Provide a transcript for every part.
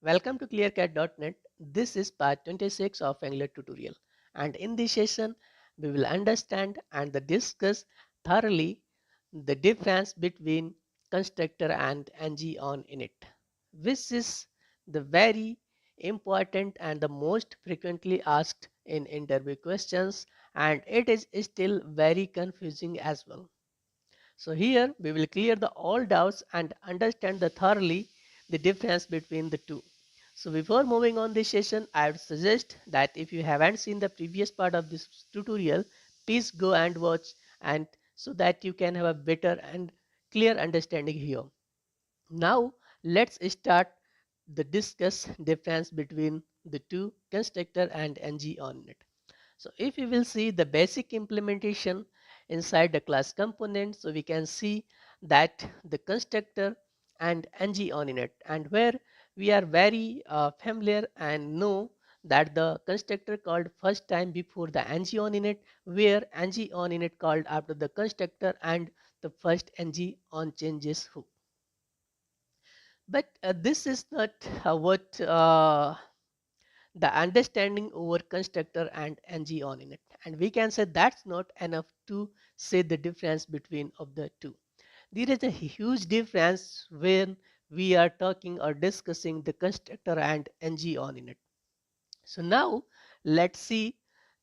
Welcome to ClearCat.net. This is part 26 of Angular tutorial, and in this session we will understand and discuss thoroughly the difference between constructor and ngOnInit, which is the very important and the most frequently asked in interview questions, and it is still very confusing as well. So here we will clear the all doubts and understand the thoroughly the difference between the two. So before moving on this session, I would suggest that if you haven't seen the previous part of this tutorial, please go and watch, and so that you can have a better and clear understanding here. Now let's start the discuss difference between the two, constructor and ngOnInit. So if we will see the basic implementation inside the class component, so we can see that the constructor and ngOnInit, and where we are very familiar and know that the constructor called first time before the ngOnInit, where ngOnInit called after the constructor and the first ngOn changes hook. But this is not what the understanding over constructor and ngOnInit, and we can say that's not enough to say the difference between of the two. There is a huge difference when we are talking or discussing the constructor and ngOnInit. So now let's see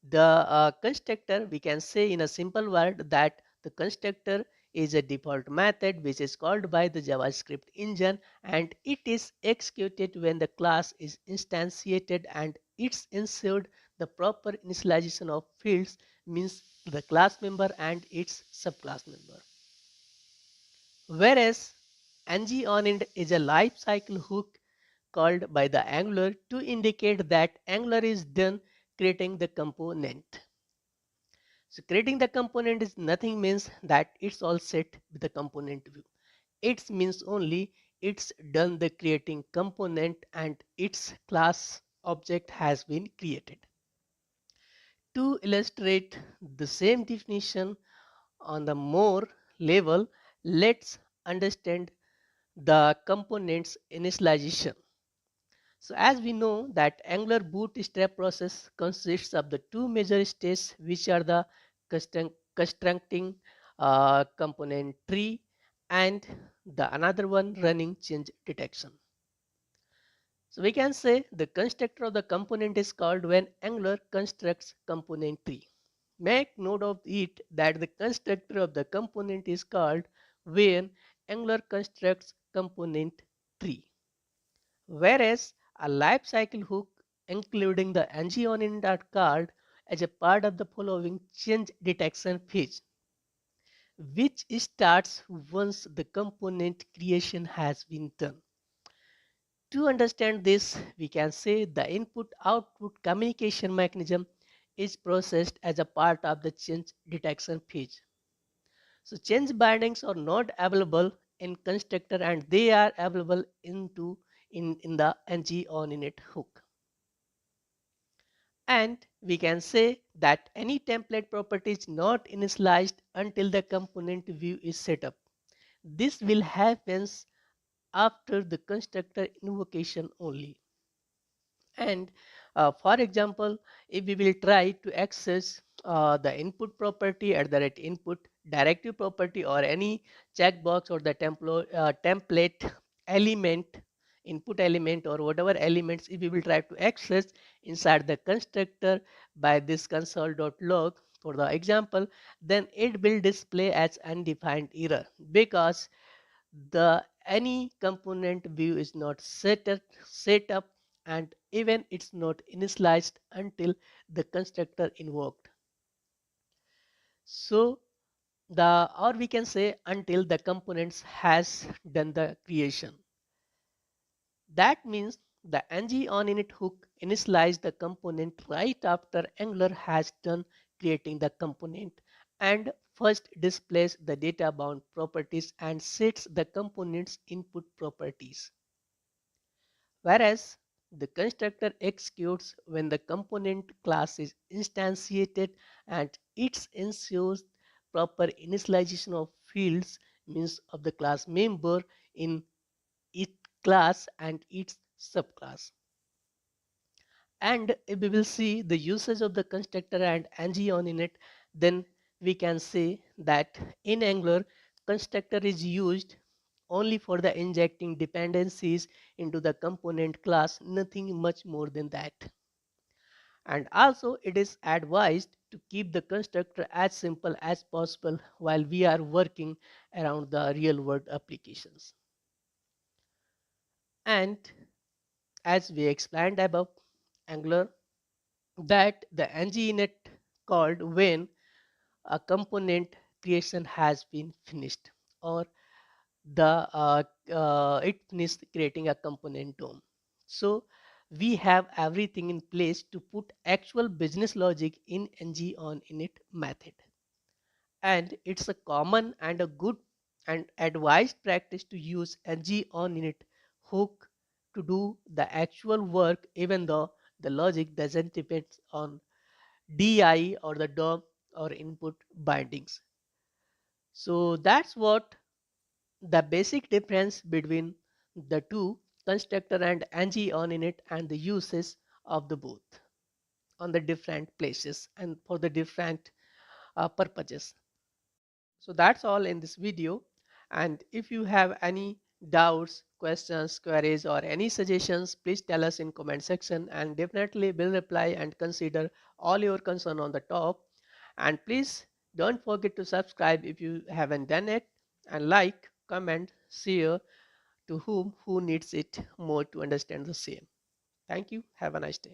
the constructor. We can say in a simple word that the constructor is a default method which is called by the JavaScript engine, and it is executed when the class is instantiated and it's ensured the proper initialization of fields, means the class member and its subclass member. Whereas ngOnInt is a lifecycle hook called by the Angular to indicate that Angular is done creating the component. So creating the component is nothing means that it's all set with the component view. It means only it's done the creating component and its class object has been created. To illustrate the same definition on the more level, let's understand the components initialization. So as we know that Angular bootstrap process consists of the two major stages, which are the constructing component tree and the another one running change detection. So we can say the constructor of the component is called when Angular constructs component tree. Make note of it that the constructor of the component is called when Angular constructs component tree. Whereas a lifecycle hook including the ngOnInit are called as a part of the following change detection phase, which starts once the component creation has been done. To understand this, we can say the input-output communication mechanism is processed as a part of the change detection phase. So change bindings are not available in constructor and they are available in the ngOnInit hook. And we can say that any template property is not initialized until the component view is set up. This will happen after the constructor invocation only. And for example, if we will try to access the input property at the rate input directive property or any checkbox or the template element, input element or whatever elements, if we will try to access inside the constructor by this console.log for the example, then it will display as undefined error because the any component view is not set up, and even it's not initialized until the constructor invoked. So the, or we can say until the components has done the creation. That means the ngOnInit hook initialize the component right after Angular has done creating the component and first displays the data bound properties and sets the component's input properties. Whereas the constructor executes when the component class is instantiated and it ensures proper initialization of fields, means of the class member in its class and its subclass. And if we will see the usage of the constructor and ngOnInit, then we can say that in Angular, constructor is used only for the injecting dependencies into the component class, nothing much more than that. And also it is advised to keep the constructor as simple as possible while we are working around the real world applications. And as we explained above, Angular, that the ngInit called when a component creation has been finished, or the it finished creating a component DOM. So we have everything in place to put actual business logic in ngOnInit method. And it's a common and a good and advised practice to use ngOnInit hook to do the actual work, even though the logic doesn't depend on DI or the DOM or input bindings. So that's what the basic difference between the two, constructor and ngOnInit, and the uses of the both on the different places and for the different purposes. So that's all in this video. And if you have any doubts, questions, queries, or any suggestions, please tell us in comment section, and definitely will reply and consider all your concern on the top. And please don't forget to subscribe if you haven't done it, and like, comment, share to who needs it more to understand the same. Thank you. Have a nice day.